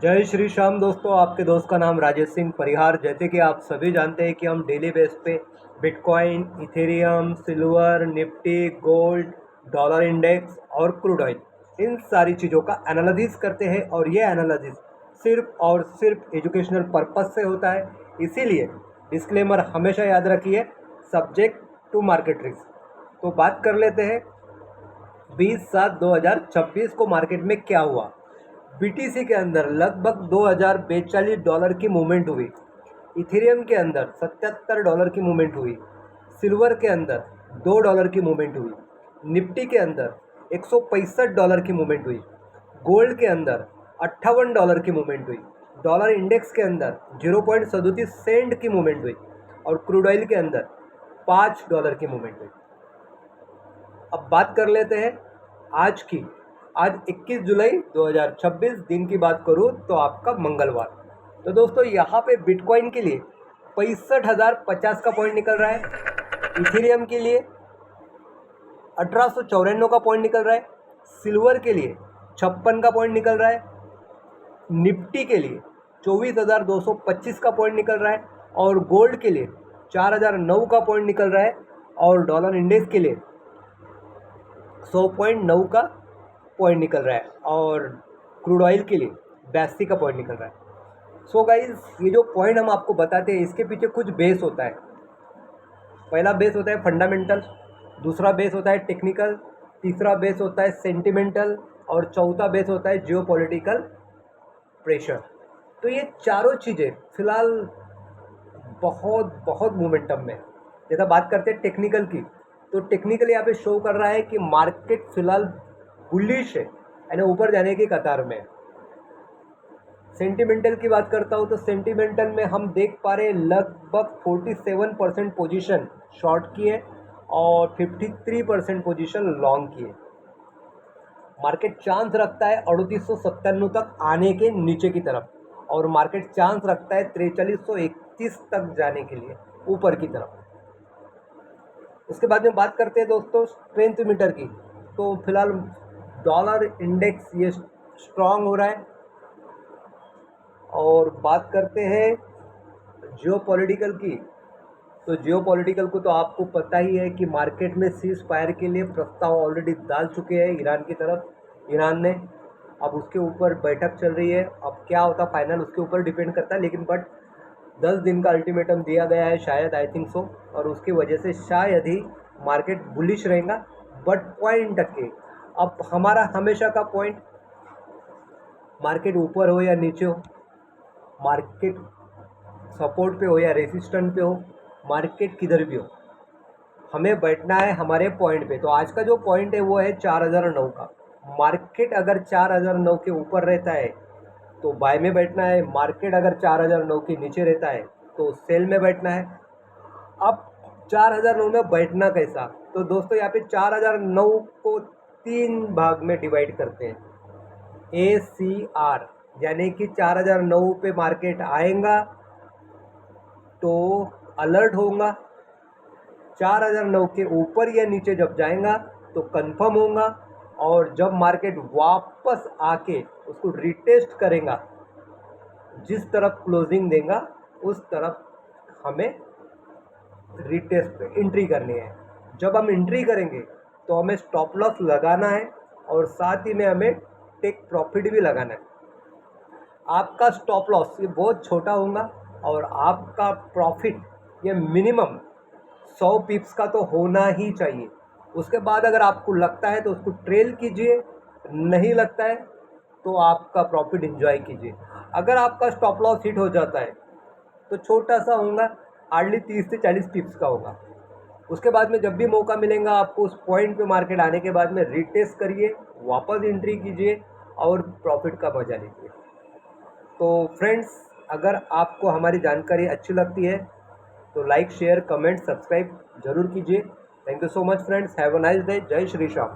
जय श्री श्याम दोस्तों, आपके दोस्त का नाम राजेश सिंह परिहार। जैसे कि आप सभी जानते हैं कि हम डेली बेस पे bitcoin, Ethereum, silver, Nifty, gold, dollar index और क्रूड ऑयल, इन सारी चीज़ों का एनालिसिस करते हैं। और ये एनालिसिस सिर्फ और सिर्फ एजुकेशनल पर्पस से होता है। इसीलिए डिस्क्लेमर हमेशा याद रखिए, सब्जेक्ट टू मार्केट रिस्क। तो बात कर लेते हैं 20/7/2026 को मार्केट में क्या हुआ। बीटीसी के अंदर लगभग $2042 की मूवमेंट हुई। इथेरियम के अंदर $77 की मूवमेंट हुई। सिल्वर के अंदर $2 की मूवमेंट हुई। निफ्टी के अंदर $165 की मूवमेंट हुई। गोल्ड के अंदर $58 की मूवमेंट हुई। डॉलर इंडेक्स के अंदर 0.37 सेंट की मूवमेंट हुई। और क्रूड ऑयल के अंदर $5 की मूवमेंट हुई। अब बात कर लेते हैं आज की। आज 21 जुलाई 2026 दिन की बात करूँ तो आपका मंगलवार। तो दोस्तों यहाँ पे बिटकॉइन के लिए 65,050 का पॉइंट निकल रहा है। इथेरियम के लिए 1894 का पॉइंट निकल रहा है। सिल्वर के लिए 56 का पॉइंट निकल रहा है। निफ्टी के लिए 24,225 का पॉइंट निकल रहा है। और गोल्ड के लिए 4,009 का पॉइंट निकल रहा है। और डॉलर इंडेक्स के लिए 100.9 का पॉइंट निकल रहा है। और क्रूड ऑयल के लिए 82 का पॉइंट निकल रहा है। सो गाइज, ये जो पॉइंट हम आपको बताते हैं इसके पीछे कुछ बेस होता है। पहला बेस होता है फंडामेंटल, दूसरा बेस होता है टेक्निकल, तीसरा बेस होता है सेंटिमेंटल और चौथा बेस होता है जियोपॉलिटिकल प्रेशर। तो ये चारों चीज़ें फिलहाल बहुत बहुत मोमेंटम में। जैसा बात करते हैं टेक्निकल की, तो टेक्निकली यहाँ पे शो कर रहा है कि मार्केट फिलहाल बुलिश है, यानी ऊपर जाने की कतार में। सेंटिमेंटल की बात करता हूँ तो सेंटिमेंटल में हम देख पा रहे लगभग 47% पोजीशन शॉर्ट की है और 53% पोजीशन लॉन्ग की है। मार्केट चांस रखता है 3897 तक आने के नीचे की तरफ, और मार्केट चांस रखता है 4331 तक जाने के लिए ऊपर की तरफ। उसके बाद में बात करते हैं दोस्तों स्ट्रेंथ मीटर की। तो फिलहाल डॉलर इंडेक्स ये स्ट्रांग हो रहा है। और बात करते हैं जियोपॉलिटिकल की, तो जियोपॉलिटिकल को तो आपको पता ही है कि मार्केट में सीज फायर के लिए प्रस्ताव ऑलरेडी डाल चुके हैं ईरान की तरफ। ईरान ने अब उसके ऊपर बैठक चल रही है। अब क्या होता फाइनल उसके ऊपर डिपेंड करता है, लेकिन बट 10 दिन का अल्टीमेटम दिया गया है शायद, आई थिंक सो। और उसकी वजह से शायद ही मार्केट बुलिश रहेगा। बट पॉइंट टके अब हमारा हमेशा का पॉइंट, मार्केट ऊपर हो या नीचे हो, मार्केट सपोर्ट पे हो या रेसिस्टेंट पे हो, मार्केट किधर भी हो, हमें बैठना है हमारे पॉइंट पे। तो आज का जो पॉइंट है वो है 4009 का। मार्केट अगर 4009 के ऊपर रहता है तो बाय में बैठना है। मार्केट अगर 4009 के नीचे रहता है तो सेल में बैठना है। अब 4009 में बैठना कैसा, तो दोस्तों यहाँ पे 4009 को 3 भाग में डिवाइड करते हैं। ACR यानी कि 4009 पे मार्केट आएगा तो अलर्ट होगा, 4009 के ऊपर या नीचे जब जाएगा तो कंफर्म होगा, और जब मार्केट वापस आके उसको रिटेस्ट करेगा, जिस तरफ क्लोजिंग देगा उस तरफ हमें रिटेस्ट पे एंट्री करनी है। जब हम एंट्री करेंगे तो हमें स्टॉप लॉस लगाना है और साथ ही में हमें टेक प्रॉफिट भी लगाना है। आपका स्टॉप लॉस ये बहुत छोटा होगा और आपका प्रॉफिट ये मिनिमम 100 पिप्स का तो होना ही चाहिए। उसके बाद अगर आपको लगता है तो उसको ट्रेल कीजिए, नहीं लगता है तो आपका प्रॉफिट एंजॉय कीजिए। अगर आपका स्टॉप लॉस हिट हो जाता है तो छोटा सा होगा, हार्डली 30 से 40 पिप्स का होगा। उसके बाद में जब भी मौका मिलेगा आपको उस पॉइंट पे मार्केट आने के बाद में रिटेस्ट करिए, वापस एंट्री कीजिए और प्रॉफिट का मजा लीजिए। तो फ्रेंड्स, अगर आपको हमारी जानकारी अच्छी लगती है तो लाइक, शेयर, कमेंट, सब्सक्राइब जरूर कीजिए। Thank you so much friends, have a nice day. जय श्री श्याम।